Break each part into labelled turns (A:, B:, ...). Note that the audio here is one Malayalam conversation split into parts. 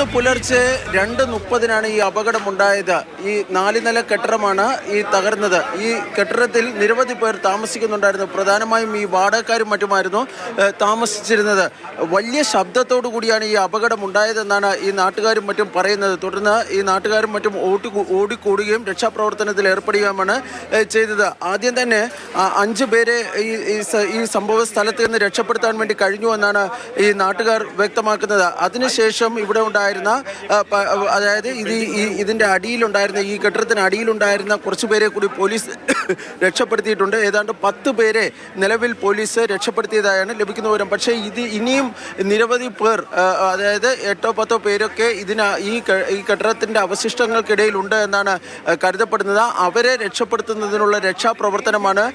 A: ഇന്ന് പുലർച്ചെ 2:30 ഈ അപകടമുണ്ടായത്. ഈ 4 നില കെട്ടിടമാണ് ഈ തകർന്നത്. ഈ കെട്ടിടത്തിൽ നിരവധി പേർ താമസിക്കുന്നുണ്ടായിരുന്നു. പ്രധാനമായും ഈ വാടകക്കാരും മറ്റുമായിരുന്നു താമസിച്ചിരുന്നത്. വലിയ ശബ്ദത്തോടു കൂടിയാണ് ഈ അപകടമുണ്ടായതെന്നാണ് ഈ നാട്ടുകാരും മറ്റും പറയുന്നത്. തുടർന്ന് ഈ നാട്ടുകാരും മറ്റും ഓടിക്കൂടുകയും രക്ഷാപ്രവർത്തനത്തിൽ ഏർപ്പെടുകയുമാണ് ചെയ്തത്. ആദ്യം തന്നെ 5 പേരെ ഈ സംഭവ സ്ഥലത്ത് നിന്ന് രക്ഷപ്പെടുത്താൻ വേണ്ടി കഴിഞ്ഞു എന്നാണ് ഈ നാട്ടുകാർ വ്യക്തമാക്കുന്നത്. അതിനുശേഷം ഇവിടെ ഉണ്ടായിരുന്ന അതായത് ഇതിൻ്റെ അടിയിലുണ്ടായിരുന്ന ഈ കെട്ടിടത്തിന് അടിയിലുണ്ടായിരുന്ന കുറച്ച് പേരെ കൂടി പോലീസ് രക്ഷപ്പെടുത്തിയിട്ടുണ്ട്. ഏതാണ്ട് 10 പേരെ നിലവിൽ പോലീസ് രക്ഷപ്പെടുത്തിയതായാണ് ലഭിക്കുന്ന വിവരം. പക്ഷേ ഇനിയും നിരവധി പേർ, അതായത് 8-10 പേരൊക്കെ ഈ കെട്ടിടത്തിൻ്റെ അവശിഷ്ടങ്ങൾക്കിടയിലുണ്ട് എന്നാണ് കരുതപ്പെടുന്നത്. അവരെ രക്ഷപ്പെടുത്തുന്നതിനുള്ള രക്ഷാപ്രവർത്തനമാണ്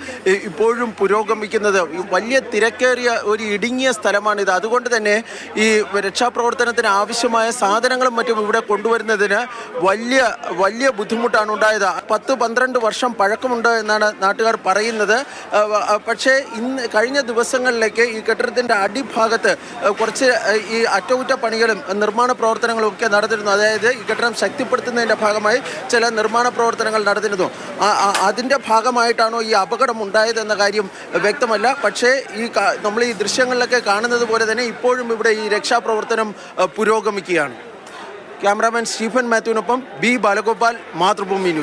A: ഇപ്പോഴും പുരോഗമിക്കുന്നത്. വലിയ തിരക്കേറിയ ഒരു ഇടുങ്ങിയ സ്ഥലമാണിത്. അതുകൊണ്ട് തന്നെ ഈ രക്ഷാപ്രവർത്തനത്തിന് ആവശ്യമായ സാധനങ്ങളും മറ്റും ഇവിടെ കൊണ്ടുവരുന്നതിന് വലിയ ബുദ്ധിമുട്ടാണ് ഉണ്ടായത്. 10-12 വർഷം പഴക്കമുണ്ട് എന്നാണ് നാട്ടുകാർ പറയുന്നത്. പക്ഷേ കഴിഞ്ഞ ദിവസങ്ങളിലേക്ക് ഈ കെട്ടിടത്തിൻ്റെ അടിഭാഗത്ത് കുറച്ച് ഈ അറ്റകുറ്റപ്പണികളും നിർമ്മാണ പ്രവർത്തനങ്ങളും ഒക്കെ നടന്നിരുന്നു. അതായത് ഈ കെട്ടിടം ശക്തിപ്പെടുത്തുന്നതിൻ്റെ ഭാഗമായി ചില നിർമ്മാണ പ്രവർത്തനങ്ങൾ നടന്നിരുന്നു. അതിൻ്റെ ഭാഗമായിട്ടാണോ ഈ അപകടം ഉണ്ടായതെന്ന കാര്യം വ്യക്തമല്ല. പക്ഷേ നമ്മൾ ഈ ദൃശ്യങ്ങളിലൊക്കെ കാണുന്നത് പോലെ തന്നെ ഇപ്പോഴും ഇവിടെ ഈ രക്ഷാപ്രവർത്തനം പുരോഗമിക്കുകയാണ്. ക്യാമറാമാൻ സ്റ്റീഫൻ മാത്യുവിനൊപ്പം ബി ബാലഗോപാൽ, മാതൃഭൂമി ന്യൂസ്.